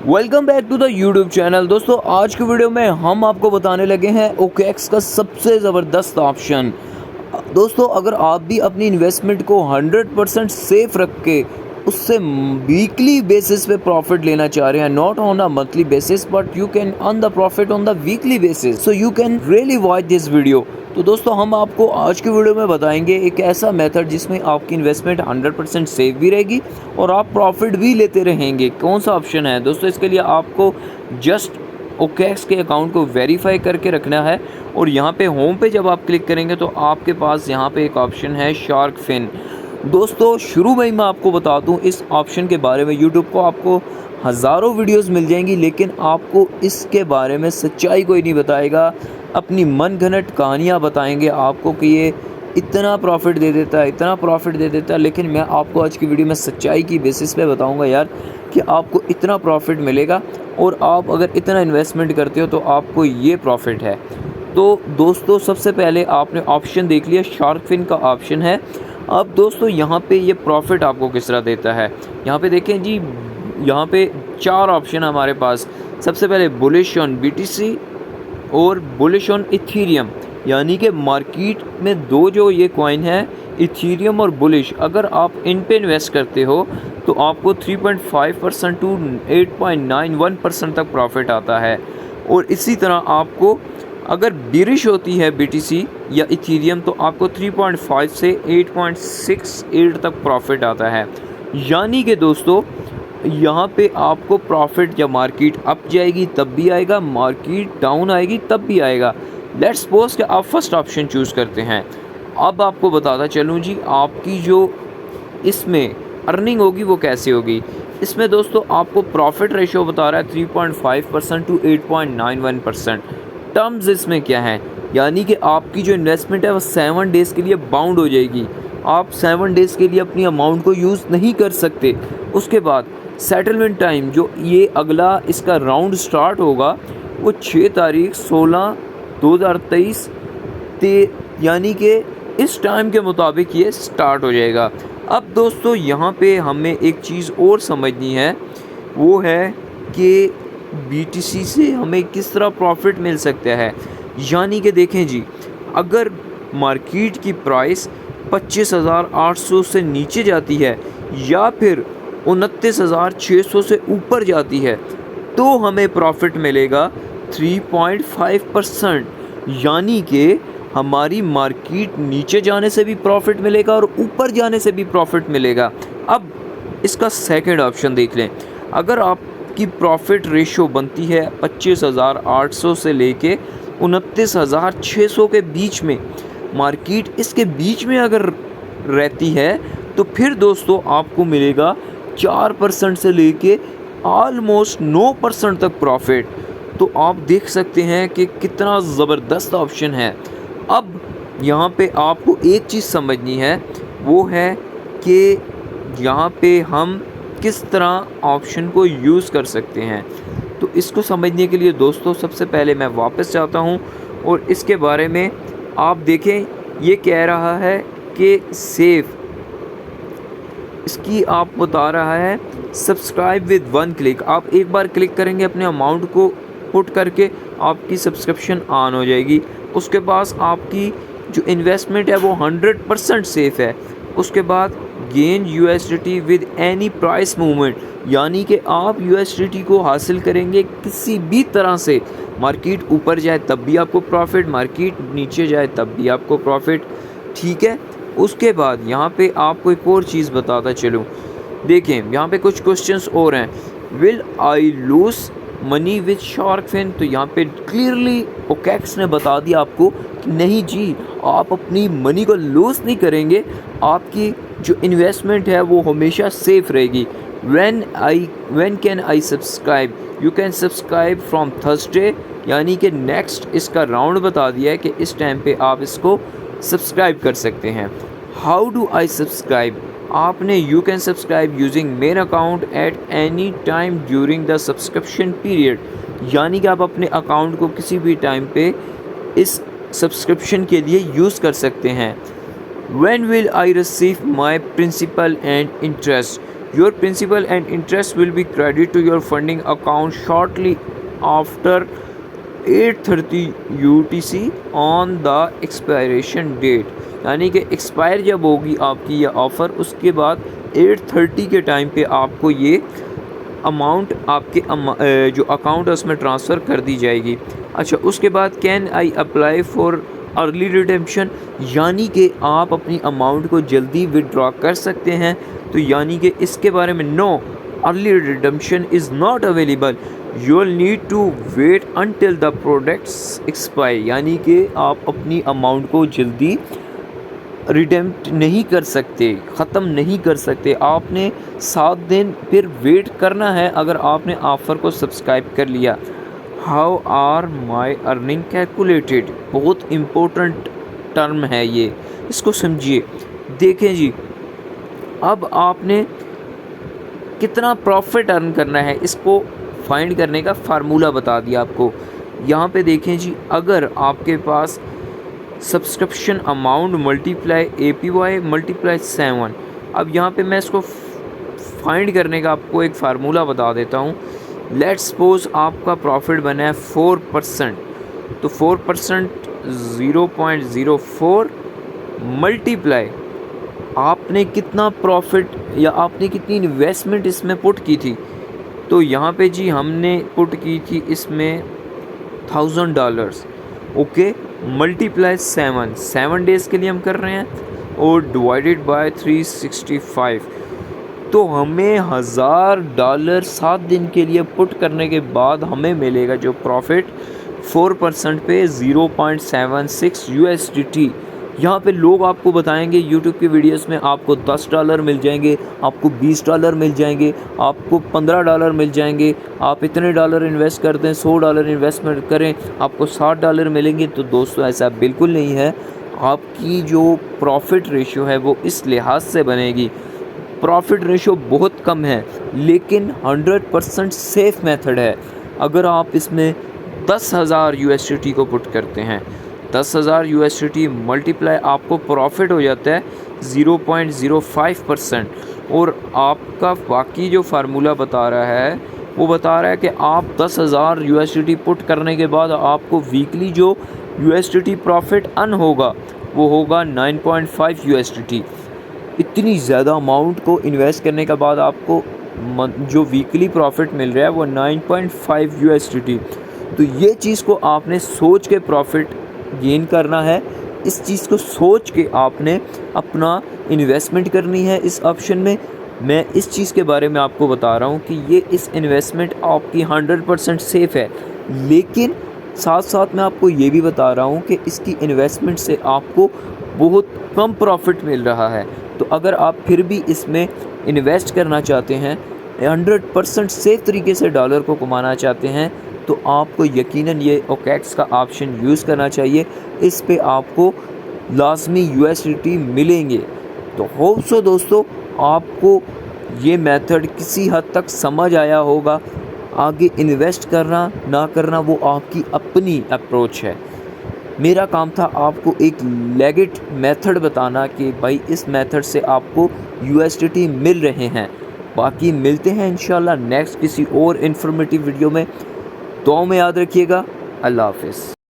Welcome back to the YouTube channel. दोस्तों आज की वीडियो में हम आपको बताने लगे हैं OKX का सबसे ज़बरदस्त ऑप्शन। दोस्तों अगर आप भी अपनी इन्वेस्टमेंट को 100% सेफ रख के उससे वीकली बेसिस पे प्रॉफिट लेना चाह रहे हैं, not on a monthly basis but you can earn the profit on the weekly basis, so you can really watch this video. तो दोस्तों हम आपको आज की वीडियो में बताएंगे एक ऐसा मेथड जिसमें आपकी इन्वेस्टमेंट 100% सेफ भी रहेगी और आप प्रॉफिट भी लेते रहेंगे। कौन सा ऑप्शन है दोस्तों? इसके लिए आपको जस्ट OKX के अकाउंट को वेरीफाई करके रखना है और यहाँ पे होम पे जब आप क्लिक करेंगे तो आपके पास यहाँ पे एक ऑप्शन है शार्क फिन। दोस्तों शुरू में ही मैं आपको बता दूँ इस ऑप्शन के बारे में। यूट्यूब को आपको हज़ारों वीडियोस मिल जाएंगी लेकिन आपको इसके बारे में सच्चाई कोई नहीं बताएगा, अपनी मन घड़ंत कहानियाँ बताएंगे आपको कि ये इतना प्रॉफिट दे देता है, इतना प्रॉफिट दे देता है। लेकिन मैं आपको आज की वीडियो में सच्चाई की बेसिस पे बताऊंगा यार कि आपको इतना प्रॉफिट मिलेगा और आप अगर इतना इन्वेस्टमेंट करते हो तो आपको ये प्रॉफिट है। तो दोस्तों सबसे पहले आपने ऑप्शन देख लिया, शार्क फिन का ऑप्शन है। अब दोस्तों यहाँ पे ये प्रॉफिट आपको किस तरह देता है, यहाँ पे देखें जी, यहाँ पे 4 ऑप्शन हमारे पास। सबसे पहले बुलिश ऑन BTC और बुलिश ऑन इथीरियम, यानी कि मार्केट में दो जो ये कॉइन है इथीरियम और बुलिश, अगर आप इन पे इन्वेस्ट करते हो तो आपको 3.5% टू 8.91% तक प्रॉफिट आता है। और इसी तरह आपको अगर बिरिश होती है BTC या इथीरियम तो आपको 3.5 से 8.68 तक प्रॉफिट आता है। यानी कि दोस्तों यहाँ पे आपको प्रॉफिट जब मार्केट अप जाएगी तब भी आएगा, मार्केट डाउन आएगी तब भी आएगा। लेट्स सपोज कि आप फर्स्ट ऑप्शन चूज़ करते हैं। अब आपको बताता चलूँ जी आपकी जो इसमें अर्निंग होगी वो कैसे होगी। इसमें दोस्तों आपको प्रॉफिट रेशियो बता रहा है 3.5% टू 8.91%। टर्म्स इसमें क्या है, यानी कि आपकी जो इन्वेस्टमेंट है वो 7 डेज़ के लिए बाउंड हो जाएगी। आप 7 डेज़ के लिए अपनी अमाउंट को यूज़ नहीं कर सकते। उसके बाद सेटलमेंट टाइम जो ये अगला इसका राउंड स्टार्ट होगा वो 6 तारीख 16/2023 यानी कि इस टाइम के मुताबिक ये स्टार्ट हो जाएगा। अब दोस्तों यहाँ पे हमें एक चीज़ और समझनी है, वो है कि BTC से हमें किस तरह प्रॉफिट मिल सकता है। यानी कि देखें जी, अगर मार्केट की प्राइस 25,800 से नीचे जाती है या फिर 29,600 से ऊपर जाती है तो हमें प्रॉफिट मिलेगा 3.5%। यानी कि हमारी मार्केट नीचे जाने से भी प्रॉफिट मिलेगा और ऊपर जाने से भी प्रॉफिट मिलेगा। अब इसका सेकंड ऑप्शन देख लें। अगर आपकी प्रॉफिट रेशो बनती है 25,800 से लेके 29,600 के बीच में, मार्केट इसके बीच में अगर रहती है तो फिर दोस्तों आपको मिलेगा 4% से लेके ऑलमोस्ट 9% तक प्रॉफिट। तो आप देख सकते हैं कि कितना ज़बरदस्त ऑप्शन है। अब यहाँ पे आपको एक चीज़ समझनी है, वो है कि यहाँ पे हम किस तरह ऑप्शन को यूज़ कर सकते हैं। तो इसको समझने के लिए दोस्तों सबसे पहले मैं वापस जाता हूँ और इसके बारे में आप देखें, ये कह रहा है कि सेफ़, इसकी आप बता रहा है सब्सक्राइब विद 1 क्लिक। आप एक बार क्लिक करेंगे अपने अमाउंट को पुट करके आपकी सब्सक्रिप्शन ऑन हो जाएगी। उसके पास आपकी जो इन्वेस्टमेंट है वो 100% सेफ़ है। उसके बाद gain USDT with any price movement, यानी कि आप USDT को हासिल करेंगे किसी भी तरह से। मार्केट ऊपर जाए तब भी आपको प्रॉफिट, मार्केट नीचे जाए तब भी आपको प्रॉफिट, ठीक है। उसके बाद यहाँ पे आपको एक और चीज़ बताता चलूँ। देखें यहाँ पे कुछ क्वेश्चंस और हैं। Will I lose money with shark fin? तो यहाँ पे क्लियरली OKX ने बता दिया आपको कि नहीं जी, आप अपनी मनी को लूज़ नहीं करेंगे, आपकी जो इन्वेस्टमेंट है वो हमेशा सेफ़ रहेगी। When can I subscribe? You can subscribe from Thursday, यानी कि नेक्स्ट इसका राउंड बता दिया है कि इस टाइम पे आप इसको सब्सक्राइब कर सकते हैं। How do I subscribe? आपने you can subscribe using main account at any time during the subscription period, यानी कि आप अपने अकाउंट को किसी भी टाइम पे इस सब्सक्रिप्शन के लिए यूज़ कर सकते हैं। When will I receive my principal and interest? Your principal and interest will be credit to your funding account shortly after 8:30 UTC on the expiration date, यानी कि एक्सपायर जब होगी आपकी ये ऑफ़र, उसके बाद 8:30 के टाइम पे आपको ये अमाउंट आपके जो अकाउंट है उसमें ट्रांसफ़र कर दी जाएगी। अच्छा, उसके बाद can I apply for early redemption, यानी कि आप अपनी अमाउंट को जल्दी विदड्रॉ कर सकते हैं। तो यानी कि इसके बारे में no, early redemption is not available, you will need to wait until the products expire, यानी कि आप अपनी अमाउंट को जल्दी रिडेम्प्ट नहीं कर सकते, ख़त्म नहीं कर सकते। आपने 7 दिन फिर वेट करना है अगर आपने ऑफ़र को सब्सक्राइब कर लिया। How are my earning calculated, बहुत इम्पोर्टेंट टर्म है ये, इसको समझिए। देखें जी, अब आपने कितना प्रॉफिट अर्न करना है इसको फाइंड करने का फार्मूला बता दिया आपको। यहाँ पे देखें जी, अगर आपके पास subscription amount multiply APY multiply 7, अब यहाँ पे मैं इसको फाइंड करने का आपको एक फार्मूला बता देता हूँ। लेट्स सपोज आपका प्रॉफिट बना है 4%, तो 4% 0.04 मल्टीप्लाई आपने कितना प्रॉफिट या आपने कितनी इन्वेस्टमेंट इसमें पुट की थी। तो यहाँ पे जी हमने पुट की थी इसमें $1000, ओके, मल्टीप्लाई 7 डेज़ के लिए हम कर रहे हैं और डिवाइडेड बाय 365, तो हमें $1000 7 दिन के लिए पुट करने के बाद हमें मिलेगा जो प्रॉफिट 4% पे 0.76 USDT। यहाँ पे लोग आपको बताएंगे यूट्यूब की वीडियोस में आपको $10 मिल जाएंगे, आपको $20 मिल जाएंगे, आपको $15 मिल जाएंगे, आप इतने डॉलर इन्वेस्ट करते हैं, $100 इन्वेस्टमेंट करें आपको $60 मिलेंगे। तो दोस्तों ऐसा बिल्कुल नहीं है। आपकी जो प्रॉफिट रेशियो है वो इस लिहाज से बनेगी, प्रॉफिट रेशियो बहुत कम है लेकिन 100% सेफ़ मेथड है। अगर आप इसमें 10,000 USDT को पुट करते हैं, 10,000 USDT मल्टीप्लाई आपको प्रॉफिट हो जाता है 0.05%, और आपका बाकी जो फार्मूला बता रहा है वो बता रहा है कि आप 10,000 USDT पुट करने के बाद आपको वीकली जो USDT प्रॉफिट अर्न होगा वो होगा 9.5 USDT। इतनी ज़्यादा अमाउंट को इन्वेस्ट करने के बाद आपको जो वीकली प्रॉफिट मिल रहा है वो 9.5 USDT। तो ये चीज़ को आपने सोच के प्रॉफिट गेन करना है, इस चीज़ को सोच के आपने अपना इन्वेस्टमेंट करनी है इस ऑप्शन में। मैं इस चीज़ के बारे में आपको बता रहा हूँ कि ये इस इन्वेस्टमेंट आपकी 100% सेफ़ है, लेकिन साथ साथ मैं आपको ये भी बता रहा हूँ कि इसकी इन्वेस्टमेंट से आपको बहुत कम प्रॉफिट मिल रहा है। तो अगर आप फिर भी इसमें इन्वेस्ट करना चाहते हैं, 100% सेफ़ तरीके से डॉलर को कमाना चाहते हैं, तो आपको यकीनन ये OKX का ऑप्शन यूज़ करना चाहिए। इस पे आपको लाजमी USDT मिलेंगे। तो होप सो दोस्तों आपको ये मेथड किसी हद तक समझ आया होगा। आगे इन्वेस्ट करना ना करना वो आपकी अपनी अप्रोच है। मेरा काम था आपको एक लेगिट मेथड बताना कि भाई इस मेथड से आपको USDT मिल रहे हैं। बाकी मिलते हैं इंशाल्लाह नेक्स्ट किसी और इन्फॉर्मेटिव वीडियो में। दुआ में याद रखिएगा। अल्लाह हाफ़िज़।